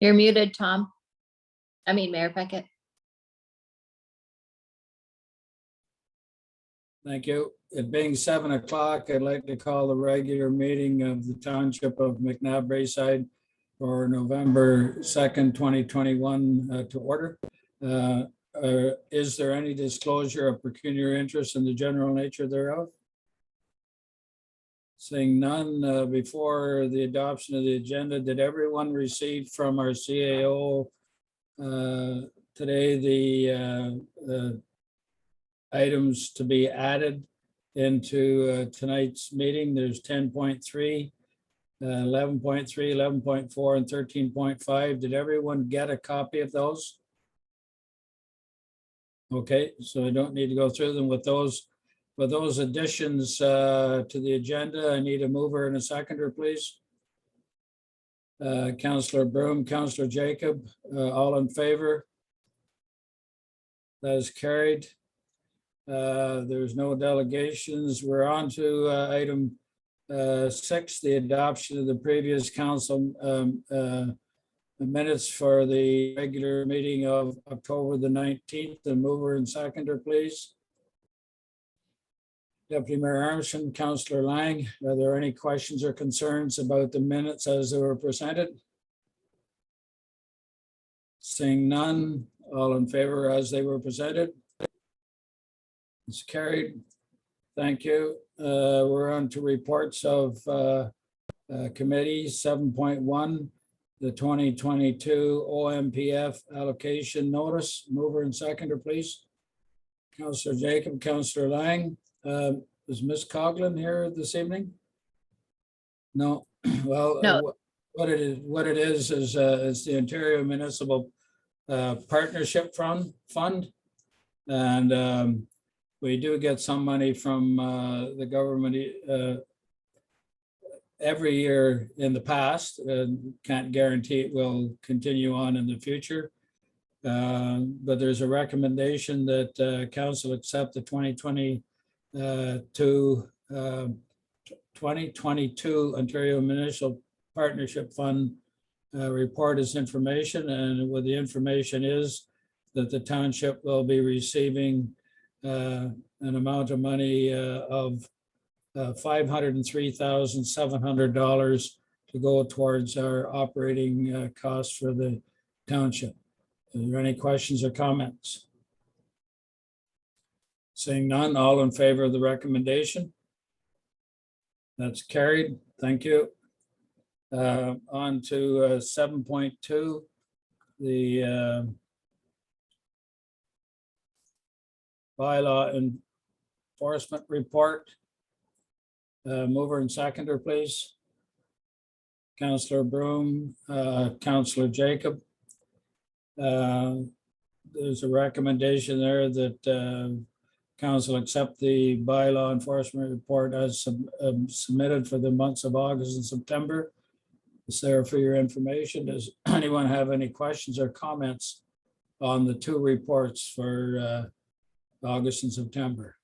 You're muted, Tom. I mean, Mayor Beckett. Thank you. It being 7 o'clock, I'd like to call the regular meeting of the Township of McNabb Bayside for November 2nd, 2021 to order. Is there any disclosure of pecuniary interest in the general nature thereof? Seeing none, before the adoption of the agenda, did everyone receive from our CAO today the items to be added into tonight's meeting? There's 10.3, 11.3, 11.4, and 13.5. Did everyone get a copy of those? Okay, so I don't need to go through them with those additions to the agenda. I need a mover and a seconder, please. Councillor Broom, Councillor Jacob, all in favor? That is carried. There's no delegations. We're on to item 6, the adoption of the previous council minutes for the regular meeting of October the 19th. The mover and seconder, please. Deputy Mayor Armstrong, Councillor Lang, are there any questions or concerns about the minutes as they were presented? Seeing none, all in favor as they were presented? It's carried. Thank you. We're on to reports of committees. 7.1, the 2022 OMPF allocation notice. Mover and seconder, please. Councillor Jacob, Councillor Lang. Is Ms. Coughlin here this evening? No. Well, No. what it is the Ontario Municipal Partnership Fund, and we do get some money from the government every year in the past. Can't guarantee it will continue on in the future. But there's a recommendation that council accept the 2022 Ontario Municipal Partnership Fund report as information, and what the information is that the township will be receiving an amount of money of $503,700 to go towards our operating costs for the township. Are there any questions or comments? Seeing none, all in favor of the recommendation? That's carried. Thank you. On to 7.2, the bylaw enforcement report. Mover and seconder, please. Councillor Broom, Councillor Jacob. There's a recommendation there that council accept the bylaw enforcement report as submitted for the months of August and September. It's there for your information. Does anyone have any questions or comments on the two reports for August and September?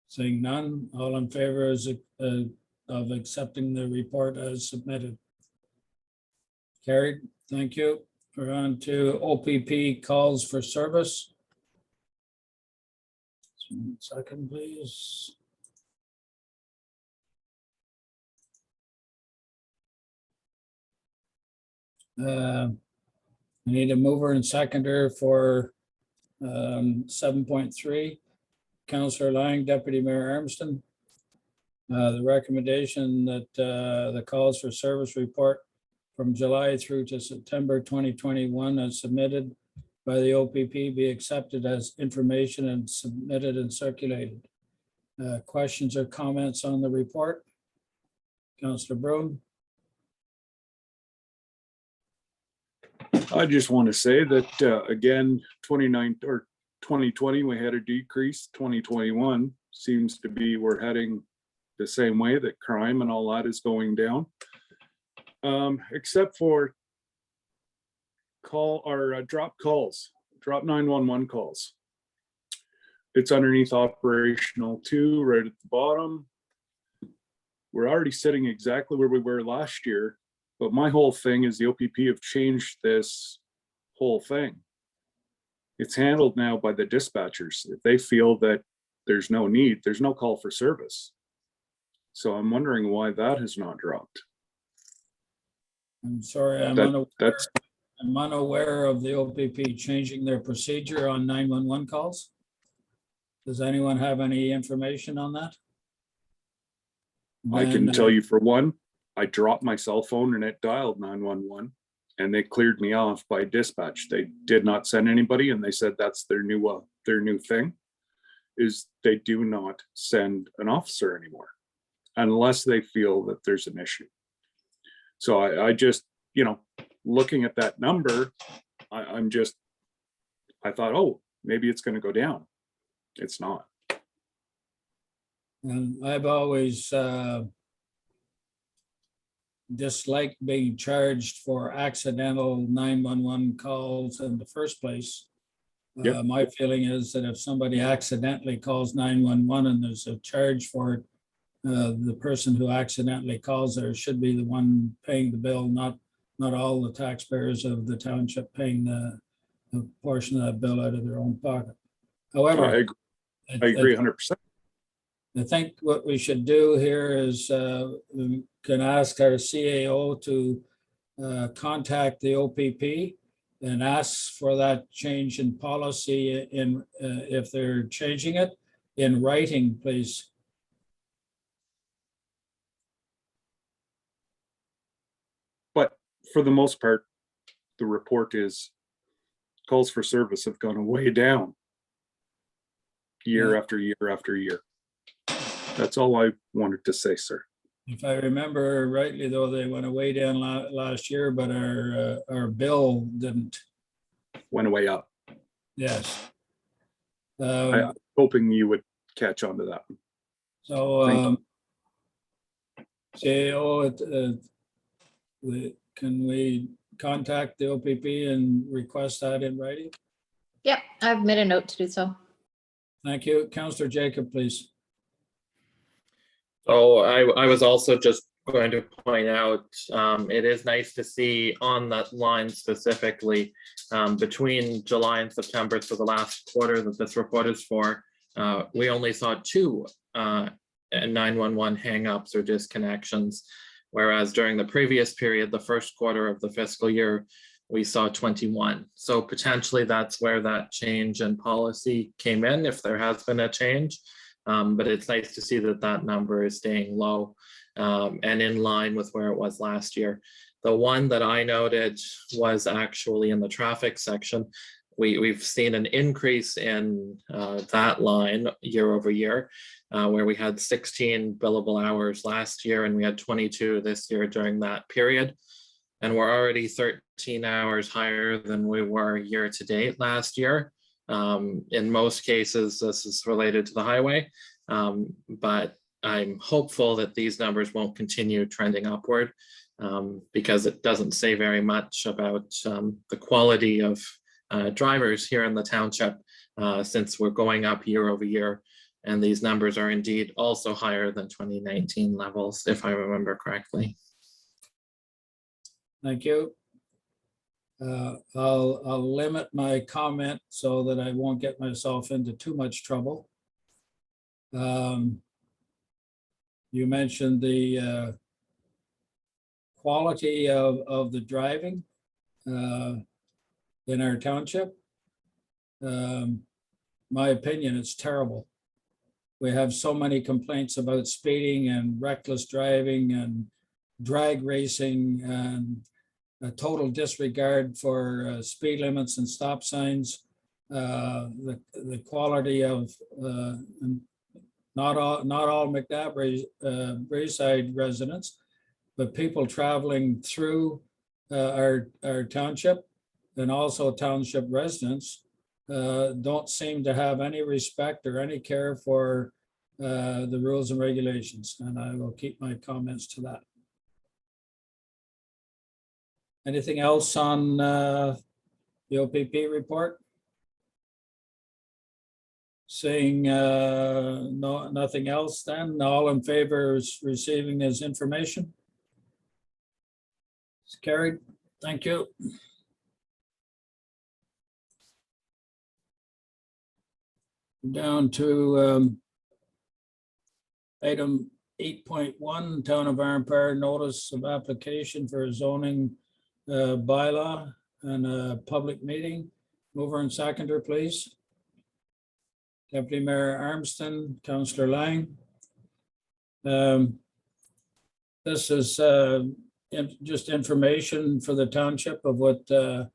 Seeing none, all in favor of accepting the report as submitted? Carried. Thank you. We're on to OPP calls for service. 1 second, please. I need a mover and seconder for 7.3. Councillor Lang, Deputy Mayor Armstrong. The recommendation that the calls for service report from July through to September 2021 as submitted by the OPP be accepted as information and submitted and circulated. Questions or comments on the report? Councillor Broom. I just want to say that again, 2020, we had a decrease. 2021 seems to be we're heading the same way, that crime and all that is going down. Except for drop calls, drop 911 calls. It's underneath operational 2, right at the bottom. We're already sitting exactly where we were last year But my whole thing is the OPP have changed this whole thing. It's handled now by the dispatchers. If they feel that there's no need, there's no call for service. So I'm wondering why that has not dropped. I'm sorry, That's I'm unaware of the OPP changing their procedure on 911 calls. Does anyone have any information on that? I can Then, tell you for one, I dropped my cell phone and it dialed 911 and they cleared me off by dispatch. They did not send anybody and they said that's their new thing is they do not send an officer anymore unless they feel that there's an issue. So I just, looking at that number, I thought, oh, maybe it's going to go down. It's not. And I've always disliked being charged for accidental 911 calls in the first place. Yep. My feeling is that if somebody accidentally calls 911 and there's a charge for it, the person who accidentally calls there should be the one paying the bill, not all the taxpayers of the township paying the portion of that bill out of their own pocket. However, I agree 100%. I think what we should do here is we can ask our CAO to contact the OPP and ask for that change in policy in if they're changing it in writing, please. But for the most part, the report is calls for service have gone way down year Yeah. after year after year. That's all I wanted to say, sir. If I remember rightly, though, they went way down last year, but our bill didn't. Went way up. Yes. I'm hoping you would catch on to that. So, CAO, can we contact the OPP and request that in writing? Yep, I've made a note to do so. Thank you. Councillor Jacob, please. So I was also just going to point out, it is nice to see on that line specifically between July and September, so the last quarter that this report is for, we only saw 2 911 hangups or disconnections, whereas during the previous period, the first quarter of the fiscal year, we saw 21. So potentially that's where that change in policy came in, if there has been a change. But it's nice to see that that number is staying low and in line with where it was last year. The one that I noted was actually in the traffic section. We've seen an increase in that line year over year, where we had 16 billable hours last year and we had 22 this year during that period. And we're already 13 hours higher than we were year to date last year. In most cases, this is related to the highway, but I'm hopeful that these numbers won't continue trending upward because it doesn't say very much about the quality of drivers here in the township since we're going up year over year. And these numbers are indeed also higher than 2019 levels, if I remember correctly. Thank you. I'll limit my comment so that I won't get myself into too much trouble. You mentioned the quality of the driving in our township. My opinion, it's terrible. We have so many complaints about speeding and reckless driving and drag racing and a total disregard for speed limits and stop signs. The quality of not all McNabb Braeside residents, but people traveling through our township and also township residents don't seem to have any respect or any care for the rules and regulations. And I will keep my comments to that. Anything else on the OPP report? Saying nothing else, then all in favor is receiving his information? carried. Thank you. Down to item 8.1, Town of Empire Notice of Application for a zoning bylaw and a public meeting. Mover and seconder, please. Deputy Mayor Armstrong, Councillor Lang. This is just information for the township of what the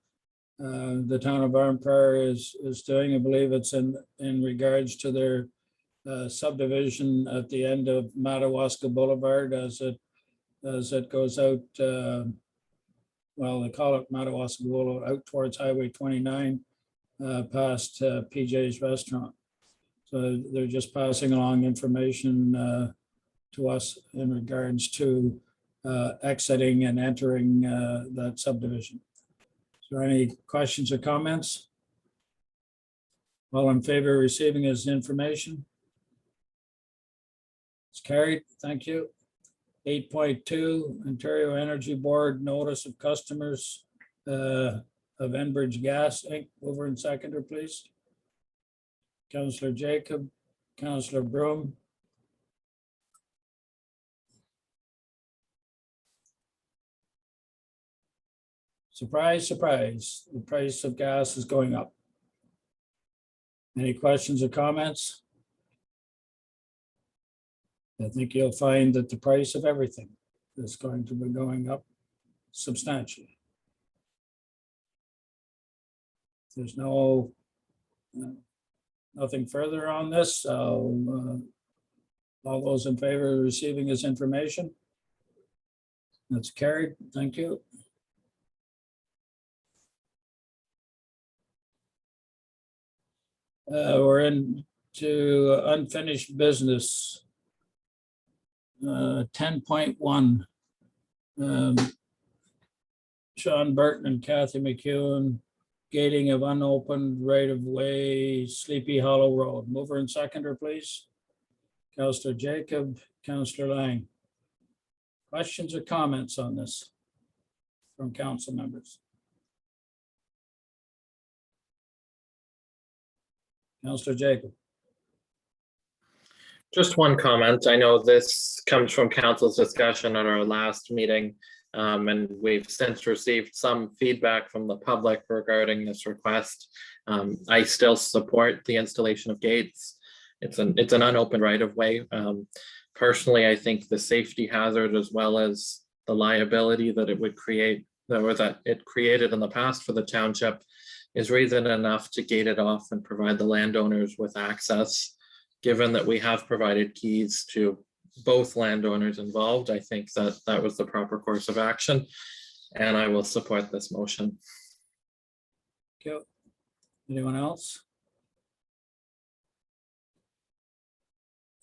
Town of Empire is doing. I believe it's in regards to their subdivision at the end of Madawaska Boulevard as it goes out, well, they call it Madawaska Boulevard, out towards Highway 29, past PJ's Restaurant. So they're just passing along information to us in regards to exiting and entering that subdivision. Is there any questions or comments? All in favor of receiving his information? It's carried. Thank you. 8.2, Ontario Energy Board Notice of Customers of Enbridge Gas Inc. Mover and seconder, please. Councillor Jacob, Councillor Broom. Surprise, surprise, the price of gas is going up. Any questions or comments? I think you'll find that the price of everything is going to be going up substantially. There's nothing further on this. So all those in favor of receiving this information? That's carried. Thank you. We're into unfinished business. 10.1. Sean Burton and Kathy McEwen, gating of unopened right-of-way, Sleepy Hollow Road. Mover and seconder, please. Councillor Jacob, Councillor Lang. Questions or comments on this from council members? Councillor Jacob. Just one comment. I know this comes from council's discussion at our last meeting, and we've since received some feedback from the public regarding this request. I still support the installation of gates. It's an unopened right of way. Personally, I think the safety hazard as well as the liability that it would create, or that it created in the past for the township, is reason enough to gate it off and provide the landowners with access. Given that we have provided keys to both landowners involved, I think that that was the proper course of action, and I will support this motion. Okay. Anyone else?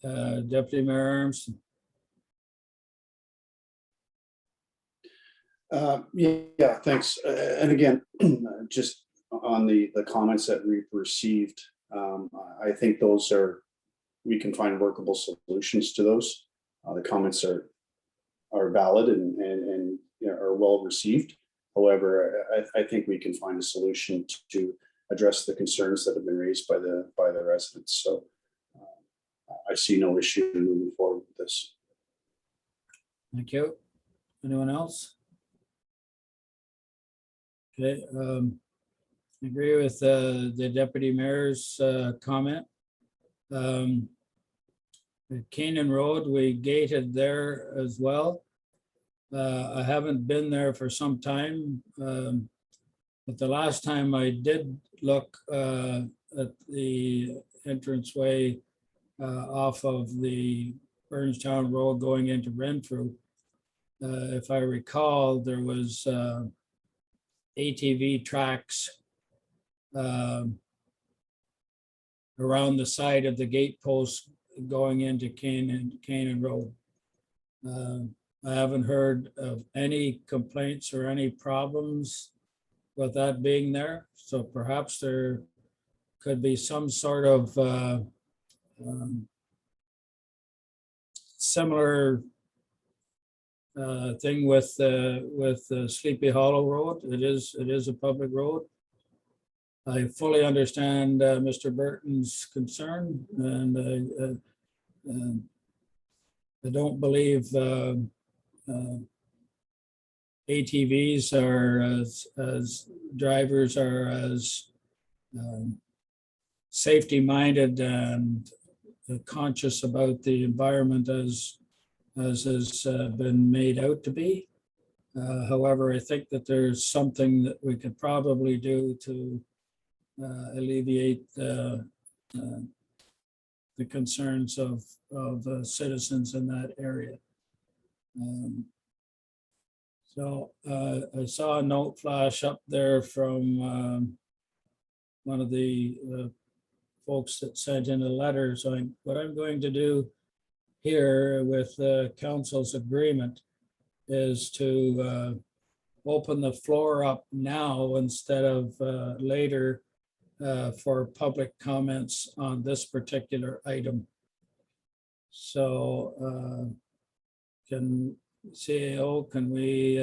Deputy Mayor Armstrong. Yeah, thanks. And again, just on the comments that we've received, I think those are, we can find workable solutions to those. The comments are valid and you know, are well received. However, I think we can find a solution to address the concerns that have been raised by the residents. So I see no issue moving forward with this. Thank you. Anyone else? Okay, I agree with the deputy mayor's comment. Canaan Road, we gated there as well. I haven't been there for some time, but the last time I did look at the entranceway off of the Burnstown Road going into Renfrew, if I recall, there was ATV tracks around the side of the gate post going into Canaan Road. I haven't heard of any complaints or any problems with that being there. So perhaps there could be some sort of similar thing with Sleepy Hollow Road. It is a public road. I fully understand Mr. Burton's concern, and I don't believe ATVs are as drivers are as safety minded and conscious about the environment as has been made out to be. However, I think that there's something that we could probably do to alleviate the concerns of citizens in that area. So I saw a note flash up there from one of the folks that sent in a letter. So what I'm going to do here with the council's agreement is to open the floor up now instead of later for public comments on this particular item. So can CAO, can we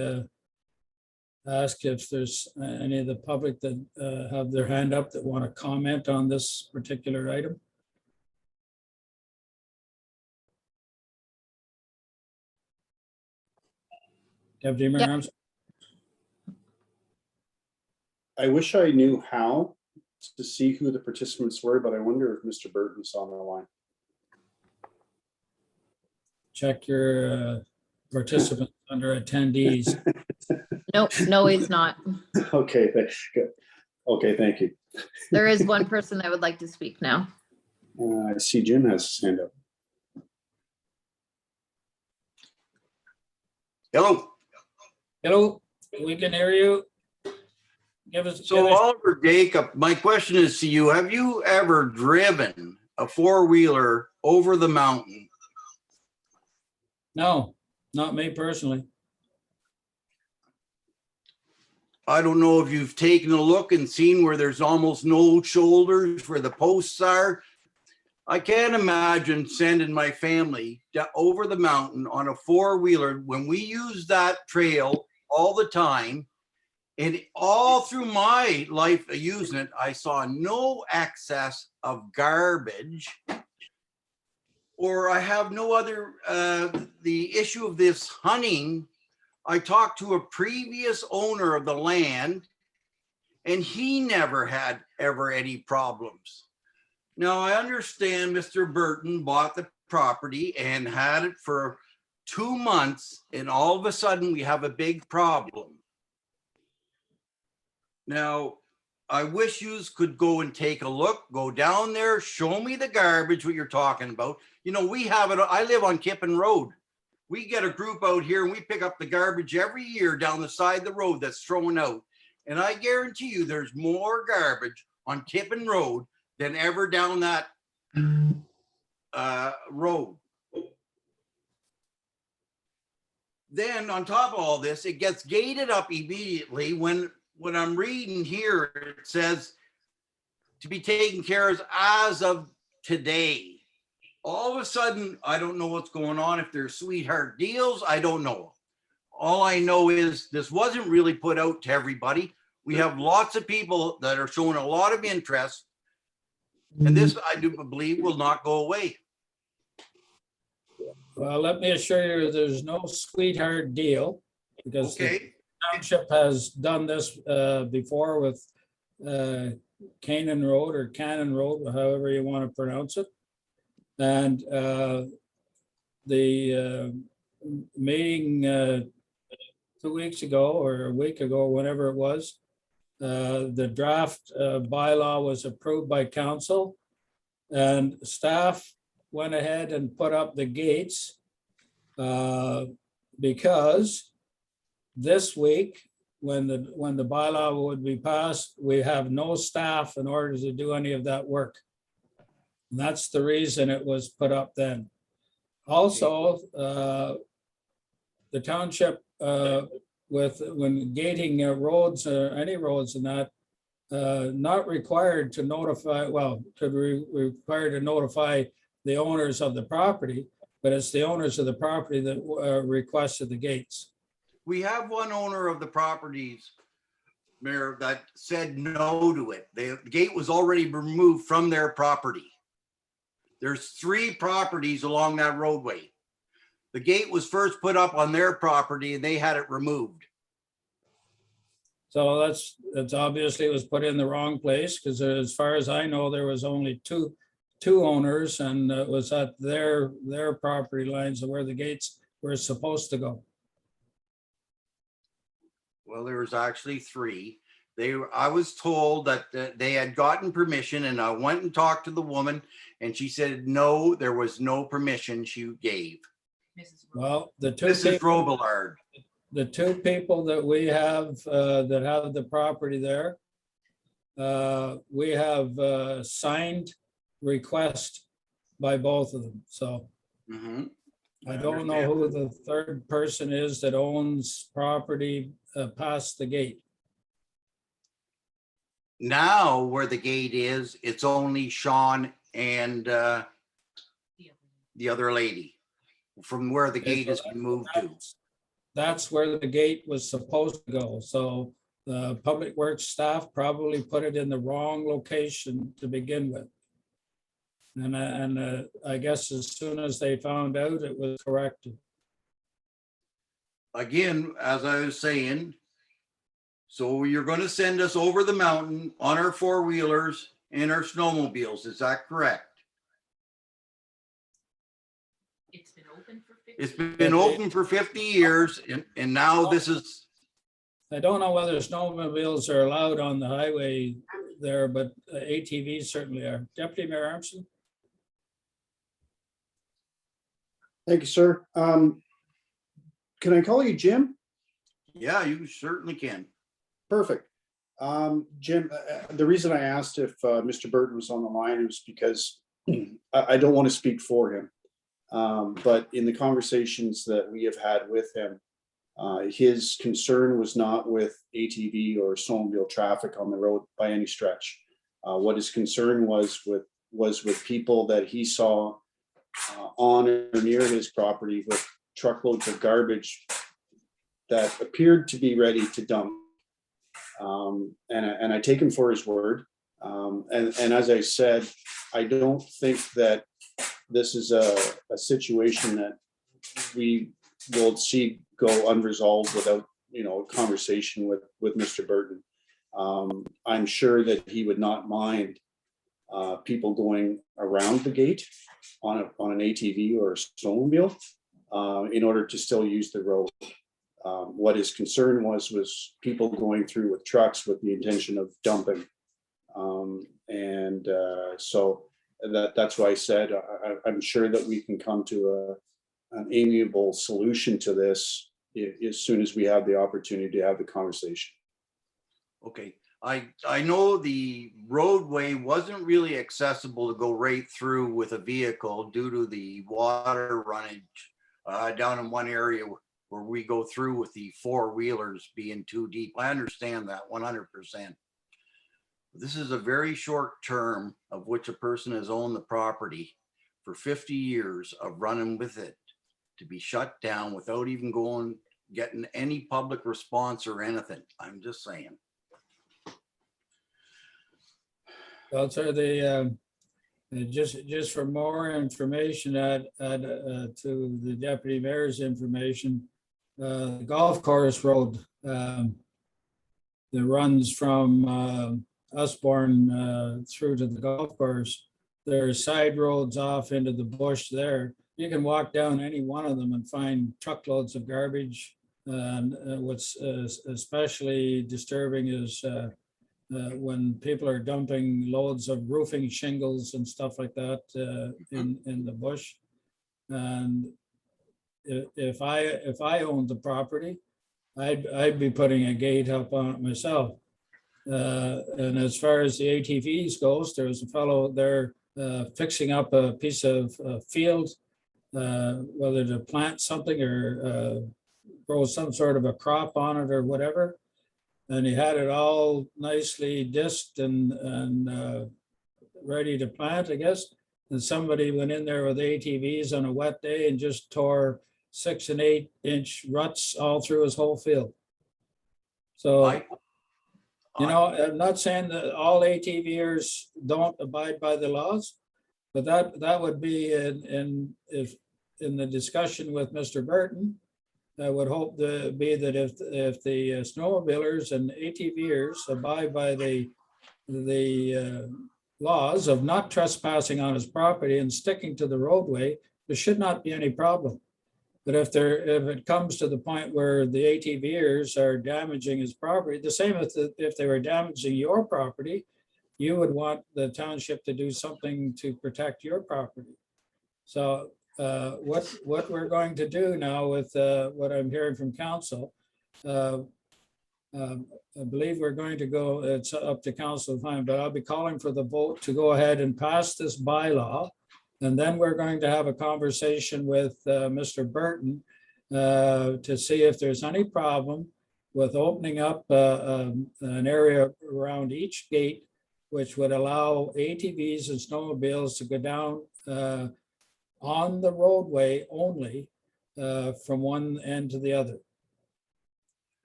ask if there's any of the public that have their hand up that want to comment on this particular item? Deputy Mayor Yep. Armstrong? I wish I knew how to see who the participants were, but I wonder if Mr. Burton's on the line. Check your participants under attendees. Nope, no, he's not. Okay, good. Okay, thank you. There is one person that would like to speak now. I see Jim has his hand up. Hello. Hello, we can hear you. Give us. So Oliver Jacob, my question is to you. Have you ever driven a four-wheeler over the mountain? No, not me personally. I don't know if you've taken a look and seen where there's almost no shoulders where the posts are. I can't imagine sending my family over the mountain on a four-wheeler when we use that trail all the time. And all through my life of using it, I saw no excess of garbage, or I have no other, the issue of this hunting. I talked to a previous owner of the land and he never had ever any problems. Now I understand Mr. Burton bought the property and had it for 2 months, and all of a sudden we have a big problem. Now, I wish yous could go and take a look, go down there, show me the garbage, what you're talking about. You know, we have it, I live on Kippen Road. We get a group out here and we pick up the garbage every year down the side of the road that's thrown out. And I guarantee you there's more garbage on Kippen Road than ever down that road. Then on top of all this, it gets gated up immediately when I'm reading here, it says to be taken care of as of today. All of a sudden, I don't know what's going on. If there's sweetheart deals, I don't know. All I know is this wasn't really put out to everybody. We have lots of people that are showing a lot of interest. And this, I do believe, will not go away. Well, let me assure you, there's no sweetheart deal because the Okay, township has done this before with Canaan Road or Cannon Road, however you want to pronounce it. And the meeting 2 weeks ago or a week ago, whenever it was, the draft bylaw was approved by council, and staff went ahead and put up the gates because this week, when the bylaw would be passed, we have no staff in order to do any of that work. And that's the reason it was put up then. Also, the township when gating roads or any roads and that, not required to notify, well, could be required to notify the owners of the property, but it's the owners of the property that requested the gates. We have one owner of the properties, Mayor, that said no to it. The gate was already removed from their property. There's 3 properties along that roadway. The gate was first put up on their property and they had it removed. So that's obviously it was put in the wrong place, because as far as I know, there was only two owners, and it was at their property lines of where the gates were supposed to go. Well, there was actually 3. I was told that they had gotten permission, and I went and talked to the woman and she said, no, there was no permission she gave. Well, Mrs. Robillard. the 2 people that we have that have the property there, we have signed request by both of them. So Mhm. I don't know who the 3rd person is that owns property past the gate. Now where the gate is, it's only Sean and the other lady from where the gate has been moved to. That's where the gate was supposed to go. So the Public Works staff probably put it in the wrong location to begin with. And I guess as soon as they found out, it was corrected. Again, as I was saying, so you're going to send us over the mountain on our 4-wheelers and our snowmobiles. Is that correct? It's been open for 50 It's been open for 50 years and now this is, I don't know whether snowmobiles are allowed on the highway there, but ATVs certainly are. Deputy Mayor Armstrong? Thank you, sir. Can I call you Jim? yeah, you certainly can. Perfect. Jim, the reason I asked if Mr. Burton was on the line was because I don't want to speak for him. But in the conversations that we have had with him, his concern was not with ATV or snowmobile traffic on the road by any stretch. What his concern was with people that he saw on or near his property with truckloads of garbage that appeared to be ready to dump. And I take him for his word. And as I said, I don't think that this is a situation that we will see go unresolved without, a conversation with Mr. Burton. I'm sure that he would not mind people going around the gate on an ATV or a snowmobile in order to still use the road. What his concern was people going through with trucks with the intention of dumping. So that's why I said, I'm sure that we can come to an amiable solution to this as soon as we have the opportunity to have the conversation. Okay, I know the roadway wasn't really accessible to go right through with a vehicle due to the water runnage down in one area where we go through with the 4-wheelers being too deep. I understand that 100%. This is a very short term of which a person has owned the property for 50 years of running with it to be shut down without even getting any public response or anything. I'm just saying. Well, sir, just for more information to the deputy mayor's information, the golf course road that runs from Usborne through to the golf course, there are side roads off into the bush there. You can walk down any one of them and find truckloads of garbage. And what's especially disturbing is when people are dumping loads of roofing shingles and stuff like that in the bush. And if I owned the property, I'd be putting a gate up on it myself. And as far as the ATVs goes, there's a fellow there fixing up a piece of field, whether to plant something or grow some sort of a crop on it or whatever. And he had it all nicely disked and ready to plant, I guess. and somebody went in there with ATVs on a wet day and just tore 6 and 8 inch ruts all through his whole field. So, I, you know, I'm not saying that all ATVers don't abide by the laws, but that would be in the discussion with Mr. Burton. I would hope to be that if the snowmobilers and ATVers abide by the laws of not trespassing on his property and sticking to the roadway, there should not be any problem. But if it comes to the point where the ATVers are damaging his property, the same if they were damaging your property, you would want the township to do something to protect your property. So what we're going to do now with what I'm hearing from council, I believe we're going to go, it's up to council time, but I'll be calling for the vote to go ahead and pass this bylaw. And then we're going to have a conversation with Mr. Burton to see if there's any problem with opening up an area around each gate, which would allow ATVs and snowmobiles to go down on the roadway only from one end to the other.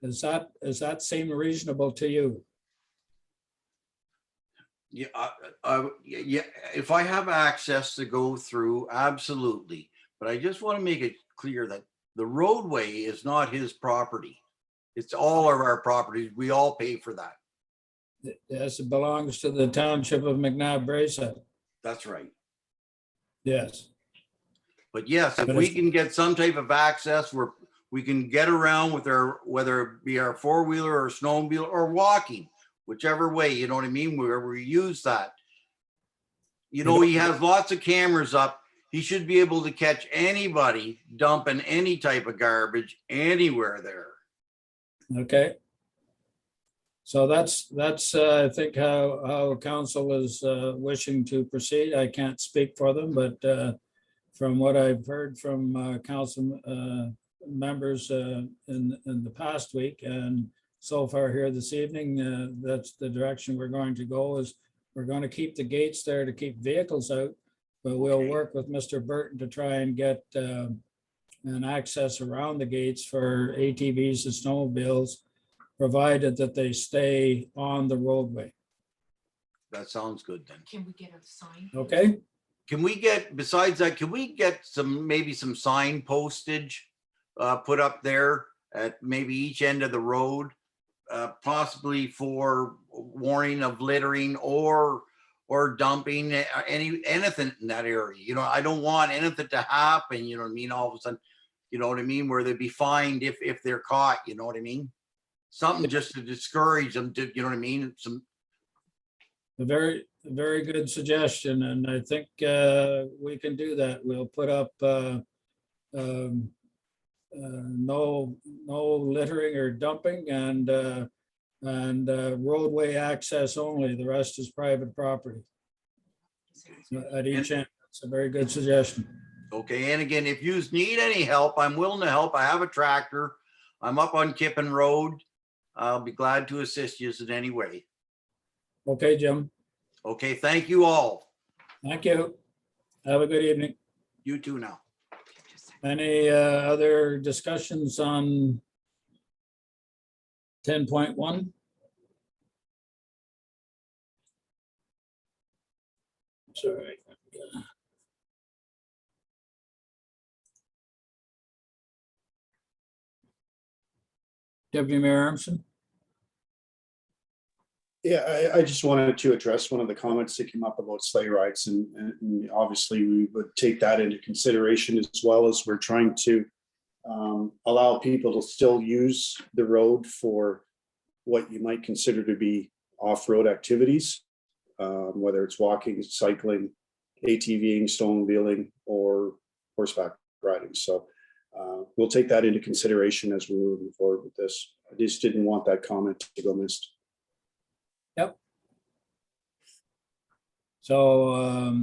Does that seem reasonable to you? yeah, yeah, if I have access to go through, absolutely. But I just want to make it clear that the roadway is not his property. It's all of our properties. We all pay for that. Yes, it belongs to the township of McNabb Braeside. That's right. Yes. But yes, if But we it's- can get some type of access where we can get around with our, whether it be our four-wheeler or snowmobile or walking, whichever way, you know what I mean, wherever we use that. You know, he has lots of cameras up. He should be able to catch anybody dumping any type of garbage anywhere there. Okay. So that's I think how council is wishing to proceed. I can't speak for them, but from what I've heard from council members in the past week and so far here this evening, that's the direction we're going to go. Is we're going to keep the gates there to keep vehicles out, but we'll Okay. work with Mr. Burton to try and get an access around the gates for ATVs and snowmobiles, provided that they stay on the roadway. That sounds good then. Can we get a sign? Okay? Can we get, besides that, can we get some, maybe some sign postage put up there at maybe each end of the road? Possibly for warning of littering or dumping, anything in that area. You know, I don't want anything to happen, you know what I mean, all of a sudden, you know what I mean, where they'd be fined if they're caught, you know what I mean? Something just to discourage them to, you know what I mean? Some, A very good suggestion, and I think we can do that. We'll put up no littering or dumping and roadway access only. The rest is private property at each end. It's a very good suggestion. okay, and again, if you need any help, I'm willing to help. I have a tractor. I'm up on Kippen Road. I'll be glad to assist you in any way. Okay, Jim. Okay, thank you all. Thank you. Have a good evening. You too now. Any other discussions on 10.1? Sorry. Deputy Mayor Armstrong? Yeah, I just wanted to address one of the comments that came up about sleigh rides, and obviously we would take that into consideration as well as we're trying to allow people to still use the road for what you might consider to be off-road activities, whether it's walking, cycling, ATVing, snowmobiling, or horseback riding. So we'll take that into consideration as we're moving forward with this. I just didn't want that comment to go missed. Yep. So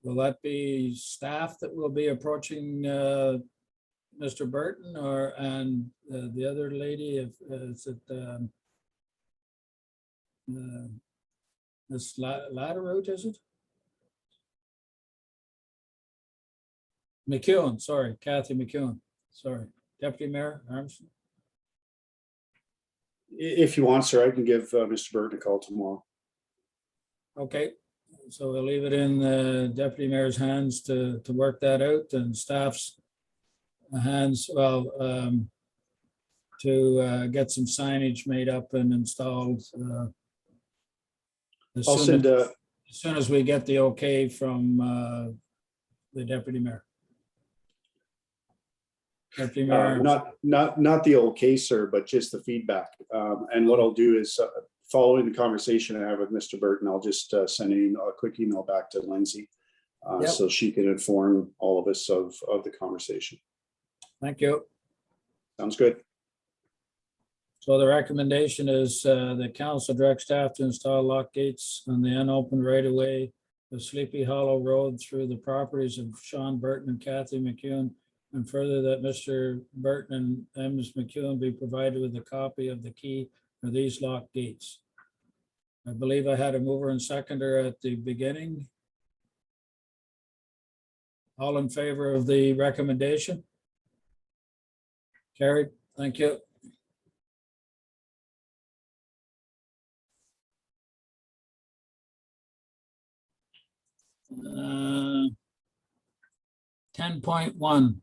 will that be staff that will be approaching Mr. Burton and the other lady? Is it Miss Latteroot, is it? McEwen, sorry, Kathy McEwen, sorry, Deputy Mayor Armstrong. If you want, sir, I can give Mr. Burton a call tomorrow. Okay, so we'll leave it in the deputy mayor's hands to work that out, and staff's hands, well, to get some signage made up and installed. As I'll soon send, as we get the okay from the deputy mayor. Deputy Mayor, not the okay, sir, but just the feedback. And what I'll do is, following the conversation I have with Mr. Burton, I'll just send a quick email back to Lindsay. Yep. So she can inform all of us of the conversation. thank you. Sounds good. So the recommendation is the council directs staff to install lock gates on the unopened right of way of Sleepy Hollow Road through the properties of Sean Burton and Kathy McEwen. And further that Mr. Burton and Ms. McEwen be provided with a copy of the key for these lock gates. I believe I had a mover and seconder at the beginning. All in favor of the recommendation? Carried, thank you. Uh, 10.1.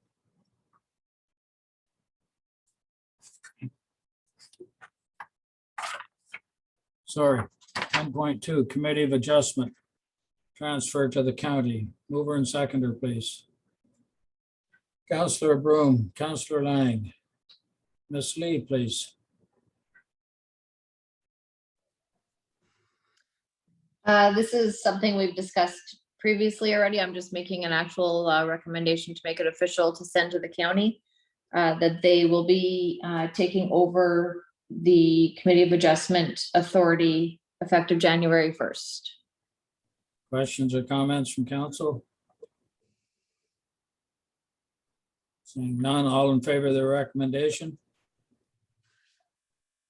Sorry, 10.2, Committee of Adjustment. Transfer to the county. Mover and seconder, please. Councillor Broom, Councillor Lang. Ms. Lee, please. This is something we've discussed previously already. I'm just making an actual recommendation to make it official to send to the county. That they will be taking over the Committee of Adjustment authority effective January 1st. Questions or comments from council? Seeing none, all in favor of the recommendation?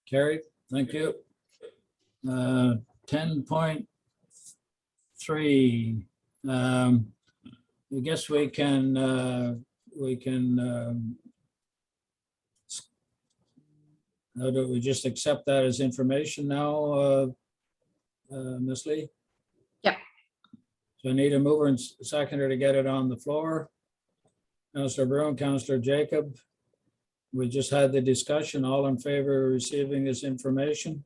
Carried, thank you. 10.3. I guess we can how do we just accept that as information now, Ms. Lee? Yep. So I need a mover and seconder to get it on the floor. Councillor Brown, Councillor Jacob. We just had the discussion. All in favor of receiving this information?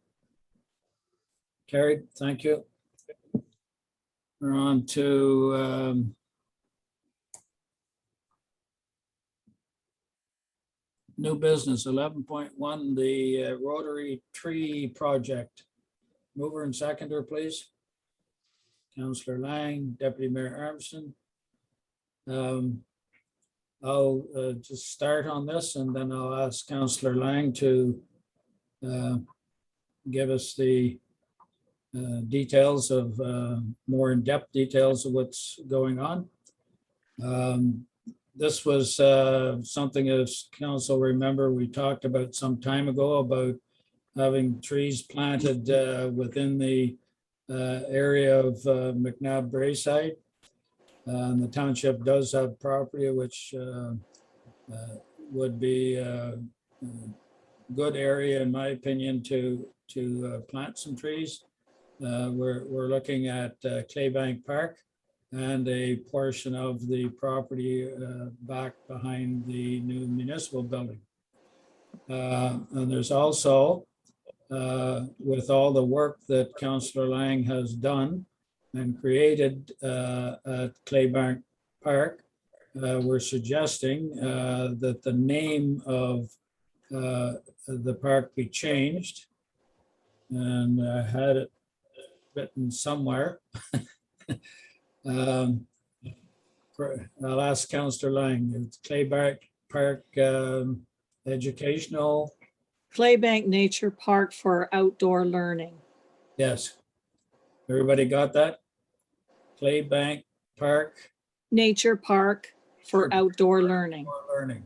Carried, thank you. We're on to new business, 11.1, the Rotary Tree Project. Mover and seconder, please. Councillor Lang, Deputy Mayor Armstrong. I'll just start on this and then I'll ask Councillor Lang to give us the details of more in-depth details of what's going on. This was something, as council remember, we talked about some time ago about having trees planted within the area of McNabb Braeside. The township does have property which would be a good area, in my opinion, to plant some trees. We're looking at Claybank Park and a portion of the property back behind the new municipal building. And there's also, with all the work that Councillor Lang has done and created at Claybank Park, we're suggesting that the name of the park be changed. And I had it written somewhere. I'll ask Councillor Lang. It's Claybank Park Educational. Claybank Nature Park for outdoor learning. Yes. Everybody got that? Claybank Park. Nature Park for outdoor learning. Learning.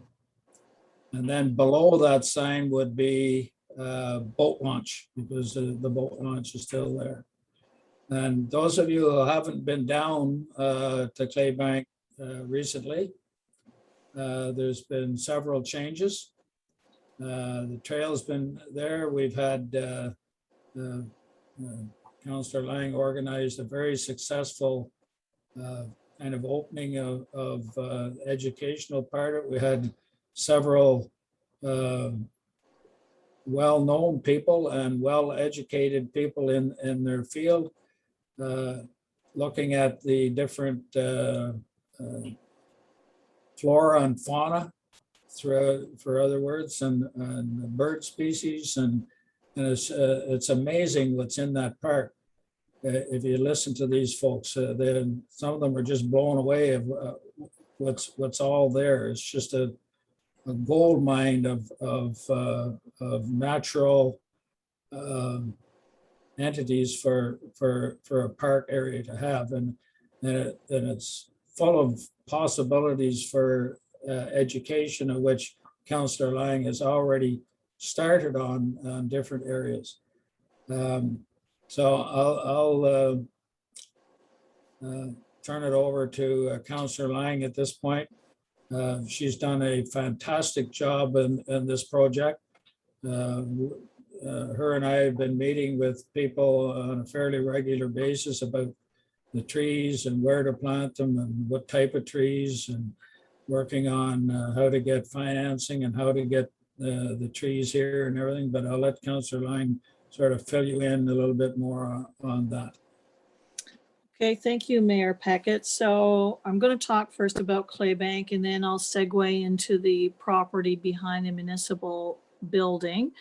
And then below that sign would be boat launch, because the boat launch is still there. And those of you who haven't been down to Claybank recently, There's been several changes. The trail's been there. We've had Councillor Lang organized a very successful kind of opening of educational part of it. We had several well-known people and well-educated people in their field, looking at the different flora and fauna, for other words, and bird species, and it's amazing what's in that park. If you listen to these folks, then some of them are just blown away of what's all there. It's just a gold mine of natural entities for a park area to have, and it's full of possibilities for education, of which Councillor Lang has already started on different areas. So I'll turn it over to Councillor Lang at this point. She's done a fantastic job in this project. Her and I have been meeting with people on a fairly regular basis about the trees and where to plant them and what type of trees, and working on how to get financing and how to get the trees here and everything. But I'll let Councillor Lang sort of fill you in a little bit more on that. Okay, thank you, Mayor Peckett. So I'm going to talk first about Claybank, and then I'll segue into the property behind the municipal building,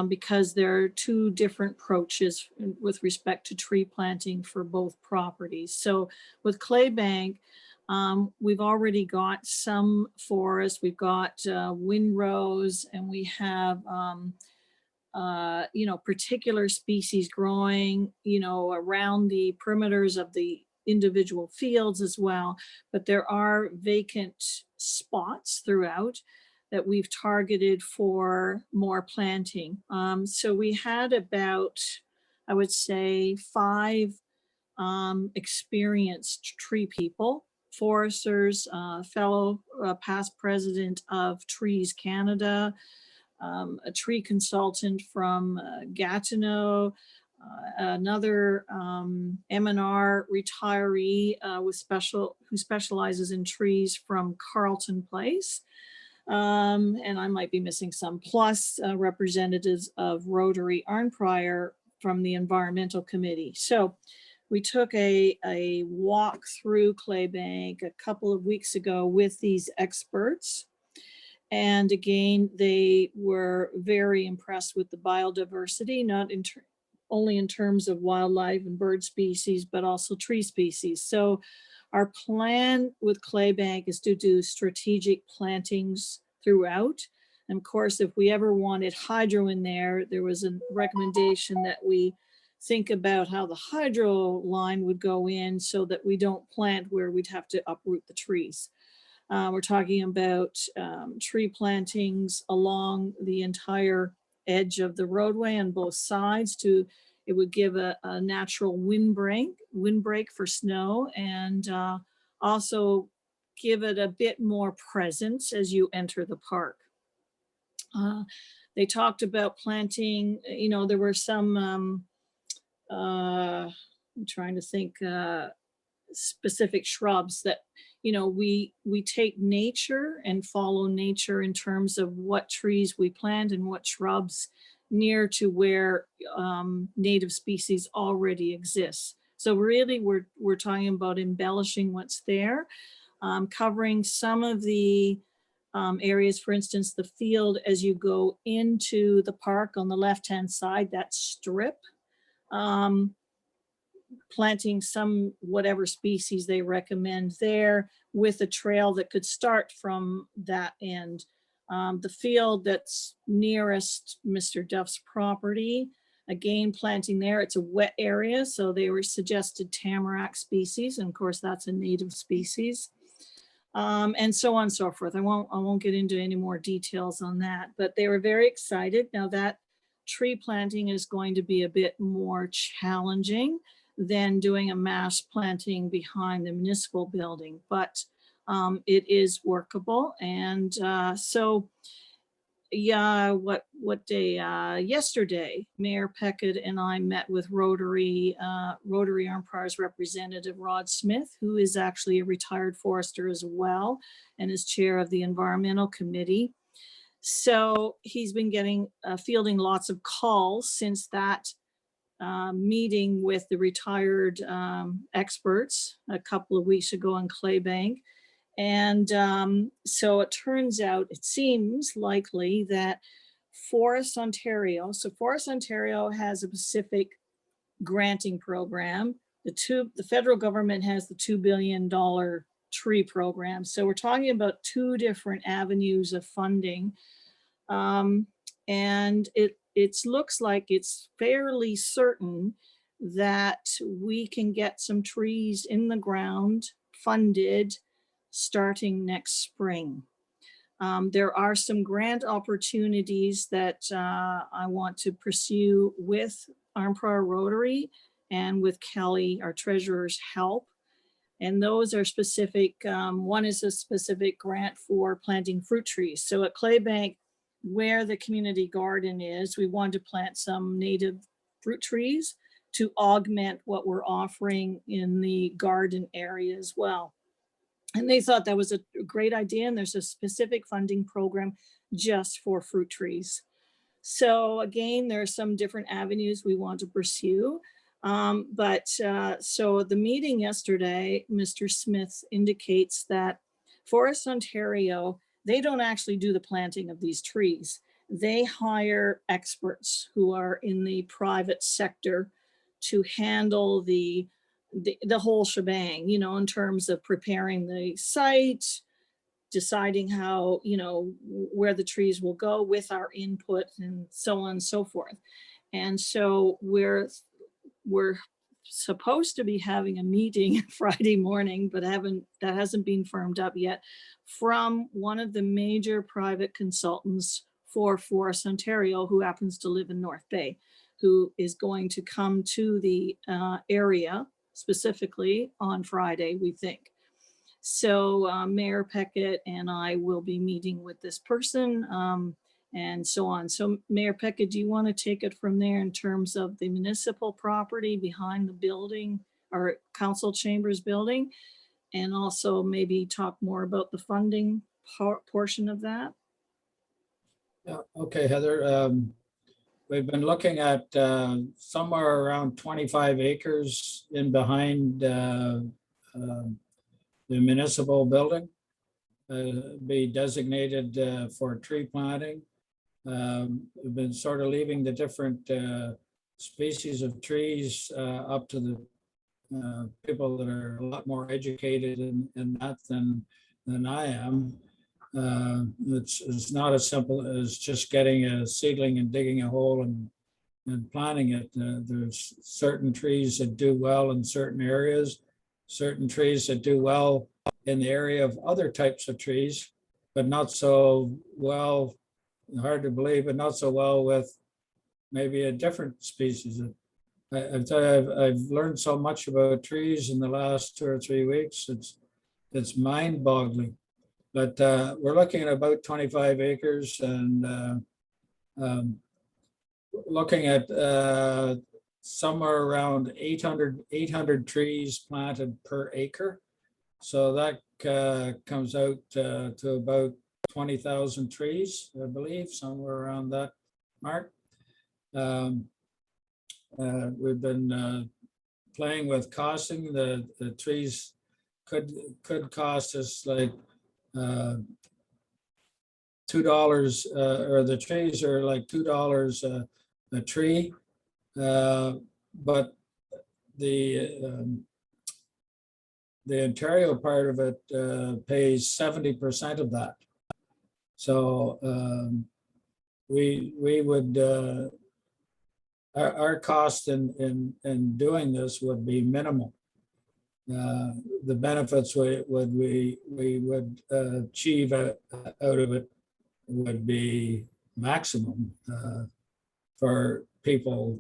because there are two different approaches with respect to tree planting for both properties. So with Claybank, we've already got some forest, we've got windrose, and we have particular species growing, around the perimeters of the individual fields as well. But there are vacant spots throughout that we've targeted for more planting. So we had about, I would say, 5 experienced tree people, foresters, fellow past president of Trees Canada, a tree consultant from Gatineau, another M&R retiree who specializes in trees from Carleton Place. And I might be missing some, plus representatives of Rotary Arnprior from the Environmental Committee. So we took a walk through Claybank a couple of weeks ago with these experts. And again, they were very impressed with the biodiversity, not only in terms of wildlife and bird species, but also tree species. So our plan with Claybank is to do strategic plantings throughout. And of course, if we ever wanted hydro in there, there was a recommendation that we think about how the hydro line would go in so that we don't plant where we'd have to uproot the trees. We're talking about tree plantings along the entire edge of the roadway on both sides it would give a natural windbreak for snow, and also give it a bit more presence as you enter the park. They talked about planting, there were some, I'm trying to think, specific shrubs that, we take nature and follow nature in terms of what trees we plant and what shrubs near to where native species already exist. So really we're talking about embellishing what's there, covering some of the areas, for instance, the field as you go into the park on the left-hand side, that strip, planting some whatever species they recommend there, with a trail that could start from that end. The field that's nearest Mr. Duff's property, again, planting there, it's a wet area, so they were suggested tamarack species, and of course that's a native species, and so on and so forth. I won't get into any more details on that, but they were very excited. Now that tree planting is going to be a bit more challenging than doing a mass planting behind the municipal building, but it is workable. And so, yeah, what day? Yesterday, Mayor Peckett and I met with Rotary Armprior's representative Rod Smith, who is actually a retired forester as well, and is chair of the Environmental Committee. So he's been fielding lots of calls since that meeting with the retired experts a couple of weeks ago in Claybank. And so it turns out, it seems likely that Forest Ontario has a specific granting program. The federal government has the $2 billion tree program. So we're talking about two different avenues of funding. And it looks like it's fairly certain that we can get some trees in the ground funded starting next spring. There are some grant opportunities that I want to pursue with Armprior Rotary and with Kelly, our treasurer's help. And those are specific, one is a specific grant for planting fruit trees. So at Claybank, where the community garden is, we want to plant some native fruit trees to augment what we're offering in the garden area as well. And they thought that was a great idea. And there's a specific funding program just for fruit trees. So again, there are some different avenues we want to pursue. So the meeting yesterday, Mr. Smith indicates that Forest Ontario, they don't actually do the planting of these trees. They hire experts who are in the private sector to handle the whole shebang, you know, in terms of preparing the site, deciding how, you know, where the trees will go with our input and so on and so forth. And so we're supposed to be having a meeting Friday morning, but that hasn't been firmed up yet, from one of the major private consultants for Forest Ontario, who happens to live in North Bay, who is going to come to the area specifically on Friday, we think. So Mayor Peckett and I will be meeting with this person and so on. So Mayor Peckett, do you want to take it from there in terms of the municipal property behind the building or council chambers building? And also maybe talk more about the funding portion of that? Yeah, okay, Heather. We've been looking at somewhere around 25 acres in behind the municipal building, be designated for tree planting. We've been sort of leaving the different species of trees up to the people that are a lot more educated in that than I am. It's not as simple as just getting a seedling and digging a hole and planting it. There's certain trees that do well in certain areas, certain trees that do well in the area of other types of trees, but not so well, hard to believe, but not so well with maybe a different species. I've learned so much about trees in the last 2 or 3 weeks. It's mind-boggling. But we're looking at about 25 acres and looking at somewhere around 800 trees planted per acre. So that comes out to about 20,000 trees, I believe, somewhere around that mark. We've been playing with costing. The trees could cost us like $2, or the trees are like $2 a tree, but the Ontario part of it pays 70% of that. So we would our cost in doing this would be minimal. The benefits we would achieve out of it would be maximum for people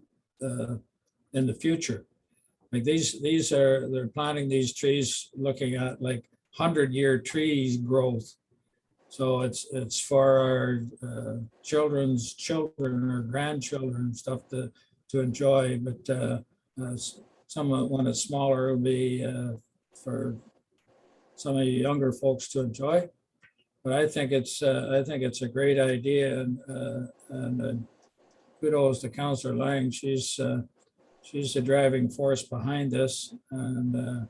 in the future. Like they're planting these trees looking at like 100-year trees growth. So it's for our children's children or grandchildren and stuff to enjoy, but when it's smaller, it'll be for some of the younger folks to enjoy. But I think it's a great idea, and kudos to Councillor Lang. She's the driving force behind this, and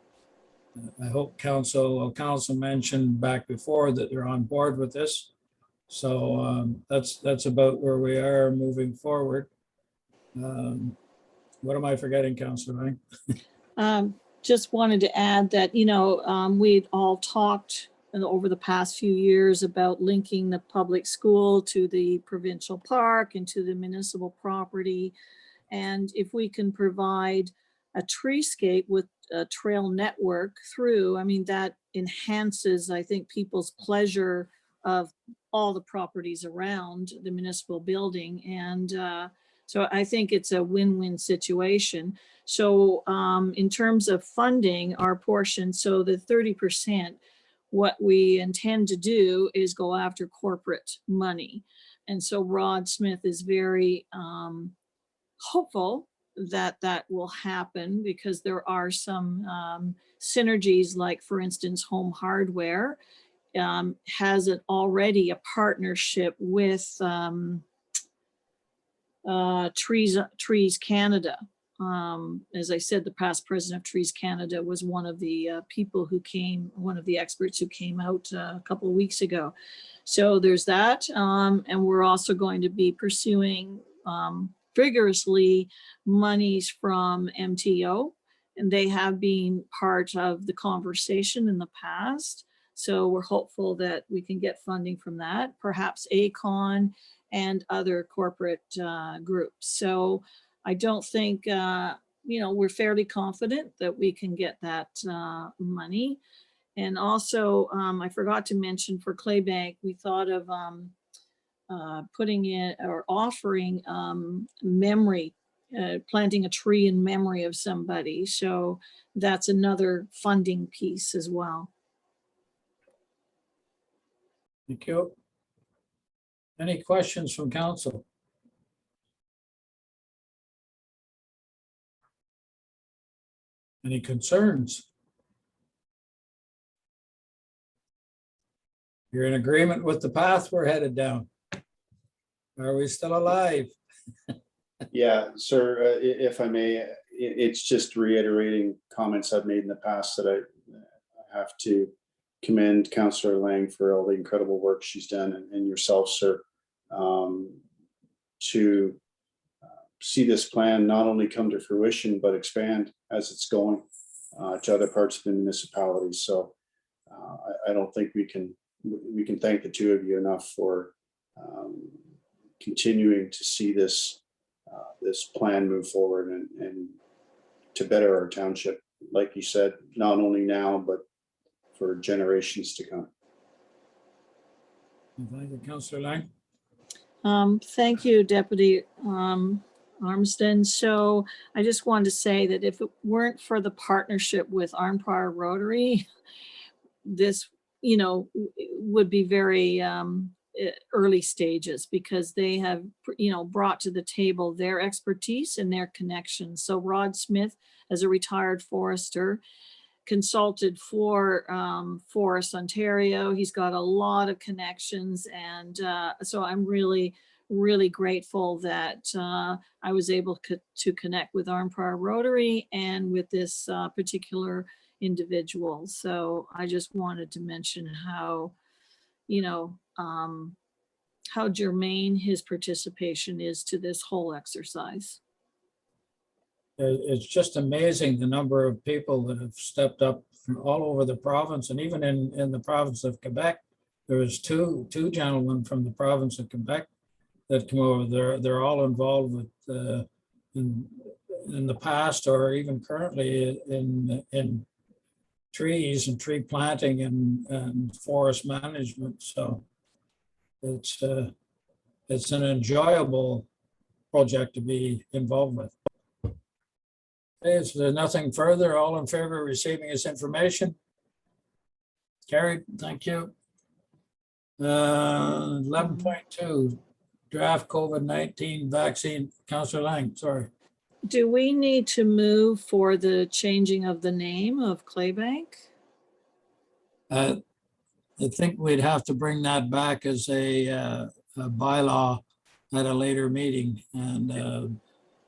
I hope council mentioned back before that they're on board with this. So that's about where we are moving forward. What am I forgetting, Councillor Lang? Just wanted to add that, we'd all talked over the past few years about linking the public school to the provincial park and to the municipal property. And if we can provide a treescape with a trail network through, I mean, that enhances, I think, people's pleasure of all the properties around the municipal building. And so I think it's a win-win situation. So in terms of funding our portion, so the 30%, what we intend to do is go after corporate money. And so Rod Smith is very hopeful that that will happen, because there are some synergies, like for instance, Home Hardware has already a partnership with Trees Canada. As I said, the past president of Trees Canada was one of the people who came, one of the experts who came out a couple of weeks ago. So there's that. And we're also going to be pursuing vigorously monies from MTO, and they have been part of the conversation in the past. So we're hopeful that we can get funding from that, perhaps ACON and other corporate groups. So I don't think, we're fairly confident that we can get that money. And also, I forgot to mention for Claybank, we thought of putting in or offering memory, planting a tree in memory of somebody. So that's another funding piece as well. Thank you. Any questions from council? Any concerns? You're in agreement with the path we're headed down? Are we still alive? Yeah, sir, if I may, it's just reiterating comments I've made in the past that I have to commend Councillor Lang for all the incredible work she's done, and yourself, sir, to see this plan not only come to fruition, but expand as it's going to other parts of the municipality. So I don't think we can thank the two of you enough for continuing to see this plan move forward and to better our township, like you said, not only now, but for generations to come. Thank you, Councillor Lang. Thank you, Deputy Armston. So I just wanted to say that if it weren't for the partnership with Arnprior Rotary, this, would be very early stages, because they have, brought to the table their expertise and their connections. So Rod Smith, as a retired forester, consulted for Forest Ontario. He's got a lot of connections, and so I'm really grateful that I was able to connect with Arnprior Rotary and with this particular individual. So I just wanted to mention how, how germane his participation is to this whole exercise. It's just amazing the number of people that have stepped up from all over the province, and even in the province of Quebec. There was two gentlemen from the province of Quebec that come over. They're all involved with in the past or even currently in trees and tree planting and forest management. So it's an enjoyable project to be involved with. Okay, so there's nothing further. All in favor of receiving this information? Carried, thank you. 11.2, draft COVID-19 vaccine. Counselor Lang, sorry. Do we need to move for the changing of the name of Claybank? I think we'd have to bring that back as a bylaw at a later meeting, and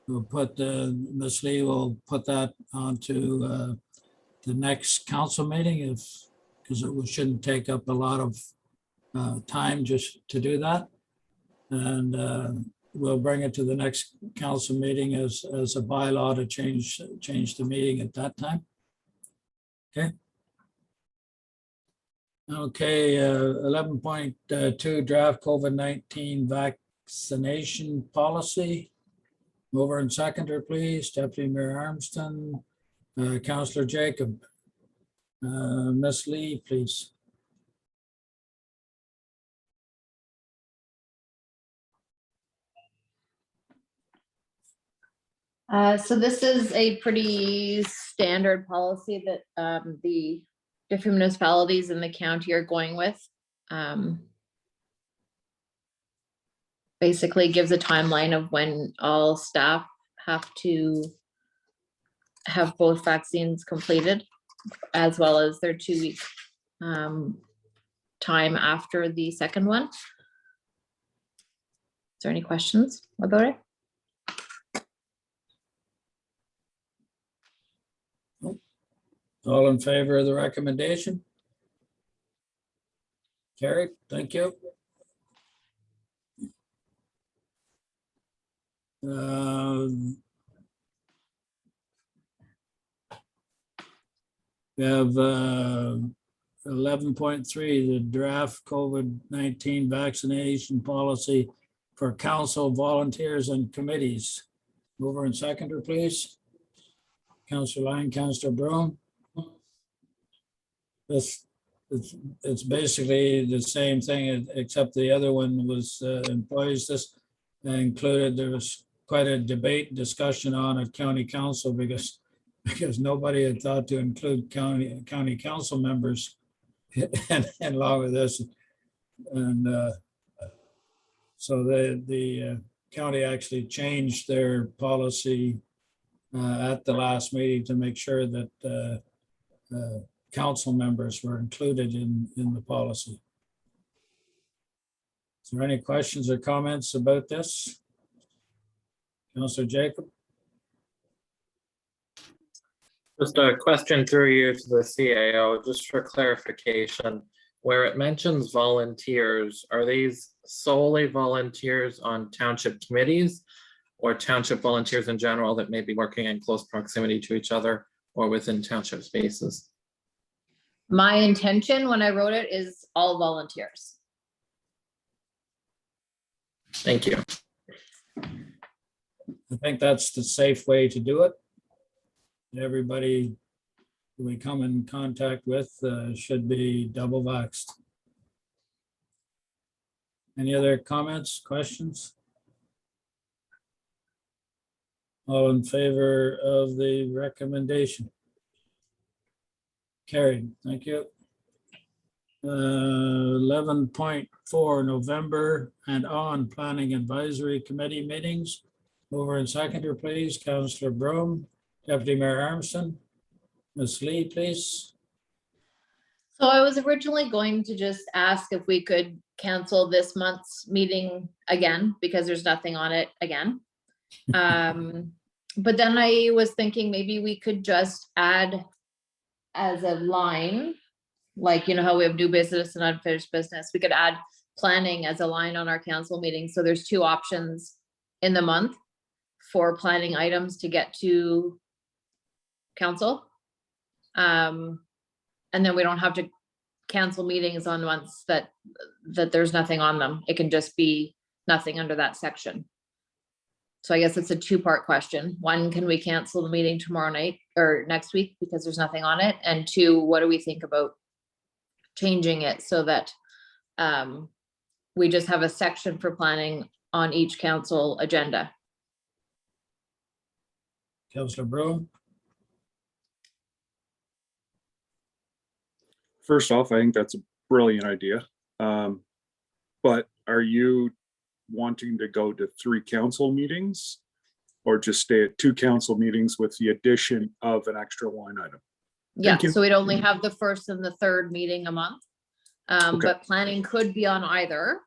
we'll put, Ms. Lee will put that onto the next council meeting because it shouldn't take up a lot of time just to do that. And we'll bring it to the next council meeting as a bylaw to change the meeting at that time. Okay. Okay, 11.2 draft COVID-19 vaccination policy. Mover and seconder, please. Deputy Mayor Armstrong, Councillor Jacob. Ms. Lee, please. So this is a pretty standard policy that the different municipalities in the county are going with. Basically gives a timeline of when all staff have to have both vaccines completed, as well as their 2-week time after the second one. Is there any questions about it? All in favor of the recommendation? Carried, thank you. We have 11.3, the draft COVID-19 vaccination policy for council volunteers and committees. Mover and seconder, please. Councillor Lang, Councillor Brown. It's basically the same thing, except the other one was employees. This included, there was quite a debate, discussion on at county council because nobody had thought to include county council members and along with this. And so the county actually changed their policy at the last meeting to make sure that council members were included in the policy. Is there any questions or comments about this? Councillor Jacob? Just a question through you to the CAO, just for clarification. Where it mentions volunteers, are these solely volunteers on township committees or township volunteers in general that may be working in close proximity to each other or within township spaces? My intention when I wrote it is all volunteers. Thank you. I think that's the safe way to do it. Everybody who we come in contact with should be double vaxxed. Any other comments, questions? All in favor of the recommendation? Carried, thank you. 11.4 November and on planning advisory committee meetings. Mover and seconder, please. Councillor Broom, Deputy Mayor Armstrong. Ms. Lee, please. So I was originally going to just ask if we could cancel this month's meeting again, because there's nothing on it again. But then I was thinking maybe we could just add as a line, like, you know, how we have new business and unfinished business, we could add planning as a line on our council meeting. So there's 2 options in the month for planning items to get to council. And then we don't have to cancel meetings on months that there's nothing on them. It can just be nothing under that section. So I guess it's a 2-part question. 1, can we cancel the meeting tomorrow night or next week because there's nothing on it? And 2, what do we think about changing it so that we just have a section for planning on each council agenda? Councillor Broom. first off, I think that's a brilliant idea. But are you wanting to go to 3 council meetings? Or just stay at 2 council meetings with the addition of an extra line item? Yeah, you. so we'd only have the first and the third meeting a month. Okay. But planning could be on either,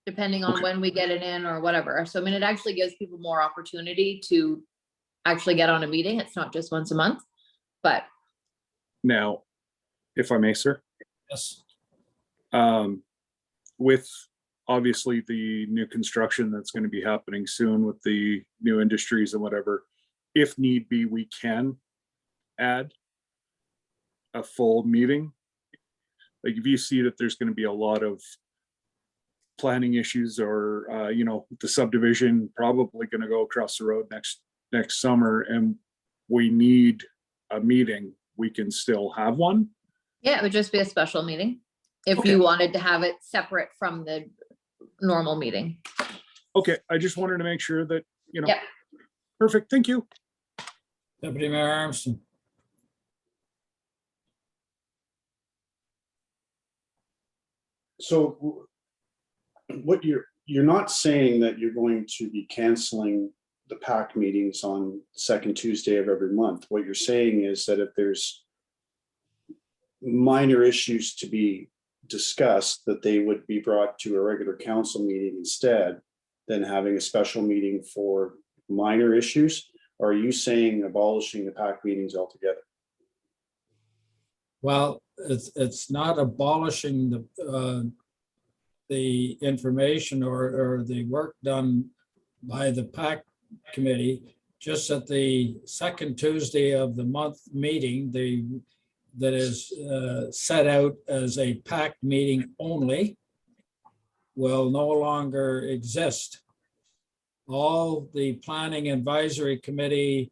depending on Okay. when we get it in or whatever. So I mean, it actually gives people more opportunity to actually get on a meeting. It's not just once a month, but Now, if I may, sir, Yes, with obviously the new construction that's going to be happening soon with the new industries and whatever, if need be, we can add a full meeting. Like if you see that there's going to be a lot of planning issues or, the subdivision probably going to go across the road next summer and we need a meeting, we can still have one. yeah, it would just be a special meeting. If Okay. you wanted to have it separate from the normal meeting. Okay, I just wanted to make sure that, Yep. Perfect, thank you. Deputy Mayor Armstrong. So what you're not saying that you're going to be canceling the PAC meetings on the second Tuesday of every month. What you're saying is that if there's minor issues to be discussed, that they would be brought to a regular council meeting instead than having a special meeting for minor issues? Or are you saying abolishing the PAC meetings altogether? Well, it's not abolishing the information or the work done by the PAC committee, just at the second Tuesday of the month meeting, that is set out as a PAC meeting only, will no longer exist. All the planning advisory committee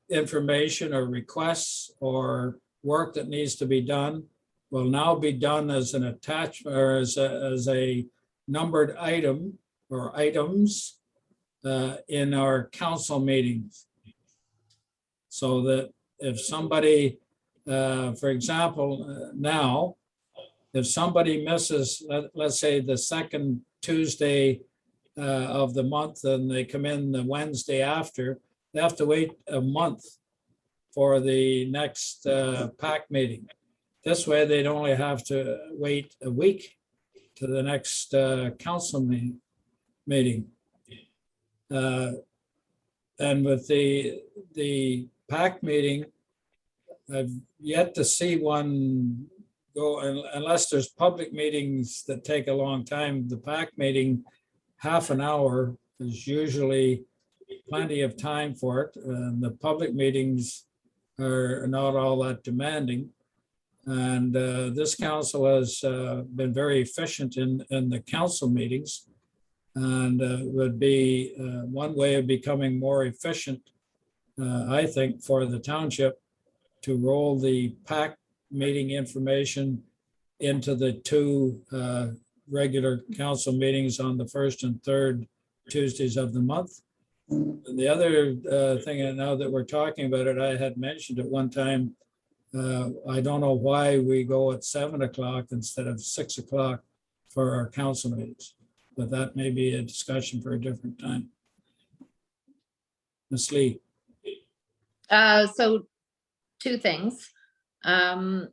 information or requests or work that needs to be done will now be done as an attachment or as a numbered item or items in our council meetings. So that if somebody, for example, now, if somebody misses, let's say the second Tuesday of the month and they come in the Wednesday after, they have to wait a month for the next PAC meeting. This way, they'd only have to wait a week to the next council meeting. And with the PAC meeting, I've yet to see one go, unless there's public meetings that take a long time. The PAC meeting, half an hour is usually plenty of time for it. And the public meetings are not all that demanding. And this council has been very efficient in the council meetings, and would be one way of becoming more efficient, I think, for the township to roll the PAC meeting information into the 2 regular council meetings on the first and third Tuesdays of the month. And the other thing, and now that we're talking about it, I had mentioned at one time, I don't know why we go at 7 o'clock instead of 6 o'clock for our council meetings, but that may be a discussion for a different time. Ms. Lee. So 2 things. I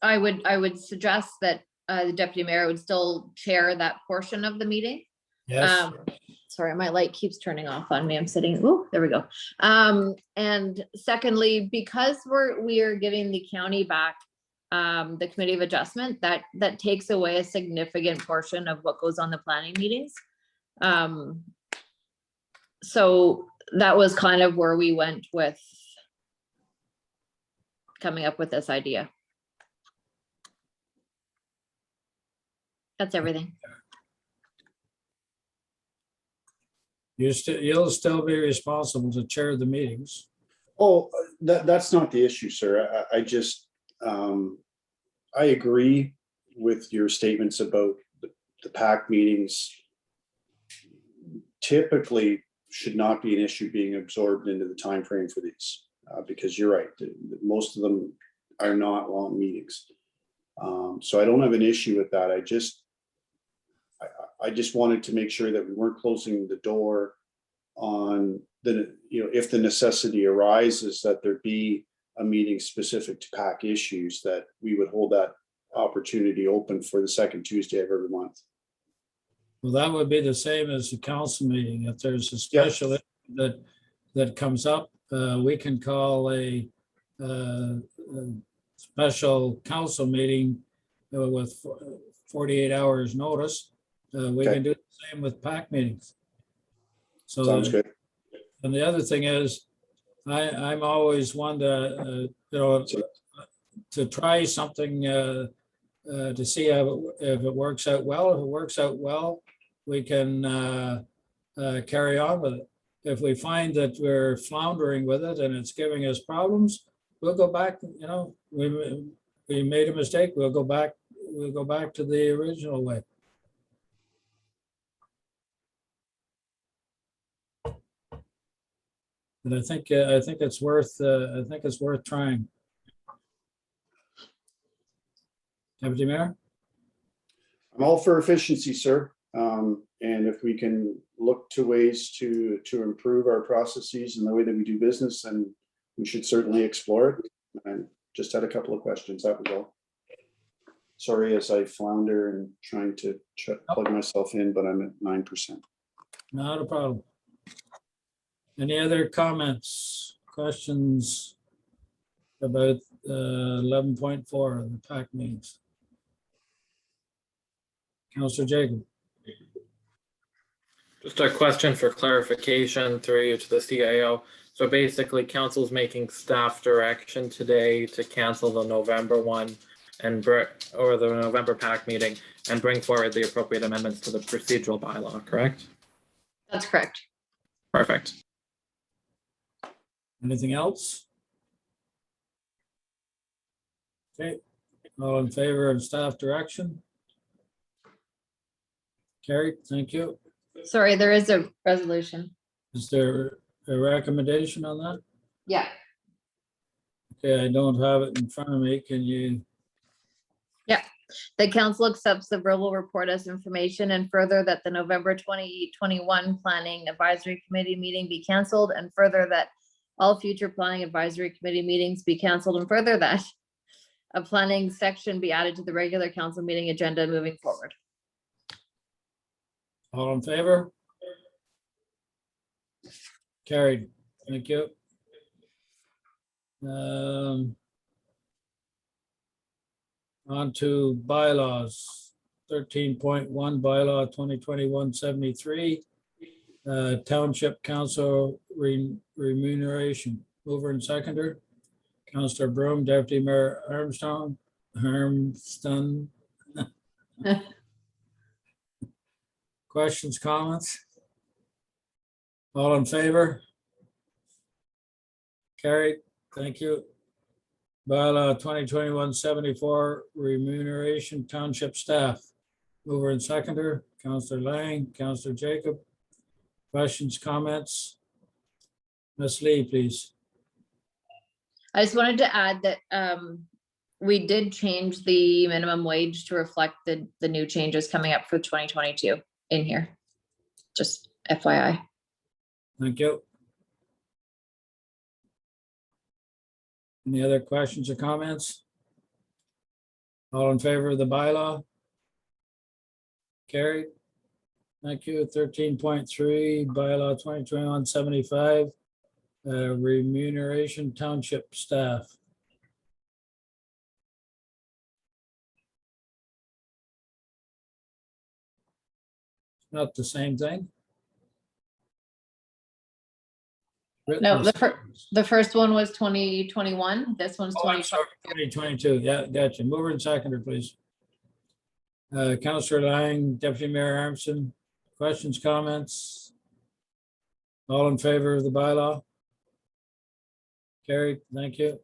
would suggest that the deputy mayor would still chair that portion of the meeting. Yes, Sorry, my light keeps turning off on me. I'm sitting, oh, there we go. And secondly, because we are giving the county back the committee of adjustment, that takes away a significant portion of what goes on the planning meetings. So that was kind of where we went with coming up with this idea. That's everything. you'll still be responsible to chair the meetings. Oh, that's not the issue, sir. I just, I agree with your statements about the PAC meetings. Typically should not be an issue being absorbed into the time frame for these, because you're right. Most of them, are not long meetings. So I don't have an issue with that. I just wanted to make sure that we weren't closing the door on the, if the necessity arises that there be a meeting specific to PAC issues, that we would hold that opportunity open for the second Tuesday of every month. Well, that would be the same as the council meeting. If there's a special issue that comes up, we can call a special council meeting with 48 hours notice. We Okay. can do the same with PAC meetings. So, Sounds good. and the other thing is, I'm always one to, to try something to see if it works out well. If it works out well, we can carry on with it. If we find that we're floundering with it and it's giving us problems, we'll go back, we made a mistake, we'll go back to the original way. And I think it's worth trying. Deputy Mayor? I'm all for efficiency, sir. And if we can look to ways to improve our processes and the way that we do business, then we should certainly explore it. And just had a couple of questions, that was all. Sorry as I flounder and trying to plug myself in, but I'm at 9%. Not a problem. Any other comments, questions about 11.4, the PAC meetings? Councillor Jacob. Just a question for clarification through you to the CIO. So basically, council's making staff direction today to cancel the November one or the November PAC meeting and bring forward the appropriate amendments to the procedural bylaw, correct? That's correct. Perfect. Anything else? Okay, all in favor of staff direction? Carried, thank you. Sorry, there is a resolution. Is there a recommendation on that? Yeah. Okay, I don't have it in front of me. Can you? The council accepts the verbal report as information, and further that the November 2021 Planning Advisory Committee meeting be canceled, and further that all future Planning Advisory Committee meetings be canceled, and further that a planning section be added to the regular council meeting agenda moving forward. All in favor? Carried, thank you. On to bylaws, 13.1 bylaw 2021-73, Township Council remuneration. Mover and seconder, Councillor Broom, Deputy Mayor Armstrong, Questions, comments? All in favor? Carried, thank you. Bylaw 2021-74, remuneration township staff. Mover and seconder, Councillor Lang, Councillor Jacob. Questions, comments? Ms. Lee, please. I just wanted to add that we did change the minimum wage to reflect the new changes coming up for 2022 in here. Just FYI. Thank you. Any other questions or comments? All in favor of the bylaw? Carried. Thank you. 13.3 bylaw 2021-75, remuneration township staff. Not the same thing? No, the first one was 2021. This one's Oh, I'm sorry, 2022. 2022. Yeah, gotcha. Mover and seconder, please. Councillor Lang, Deputy Mayor Armstrong, questions, comments? All in favor of the bylaw? Carried, thank you.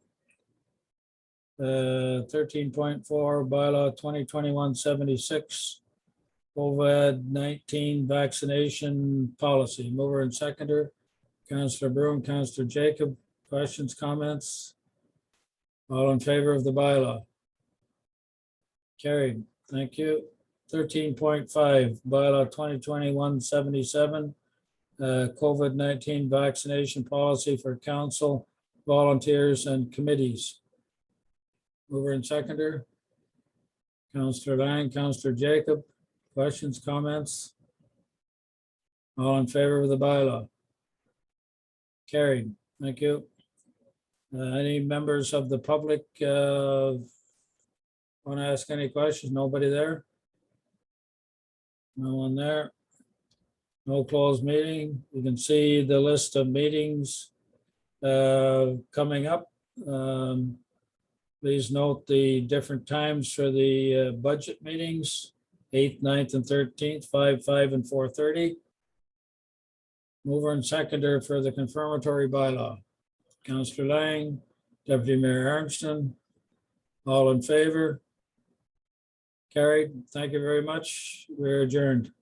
13.4 bylaw 2021-76, COVID-19 vaccination policy. Mover and seconder, Councillor Broom, Councillor Jacob, questions, comments? All in favor of the bylaw? Carried. Thank you. 13.5, bylaw 2021-77, COVID-19 vaccination policy for council, volunteers and committees. Mover and seconder. Councillor Lang, Councillor Jacob, questions, comments? All in favor of the bylaw? Carried. Thank you. Any members of the public want to ask any questions? Nobody there? No one there? No closed meeting. You can see the list of meetings coming up. Please note the different times for the budget meetings, 8th, 9th, and 13th, 5, 5, and 4:30. Mover and seconder for the confirmatory bylaw. Councillor Lang, Deputy Mayor Armstrong, all in favor? Carried. Thank you very much. We're adjourned.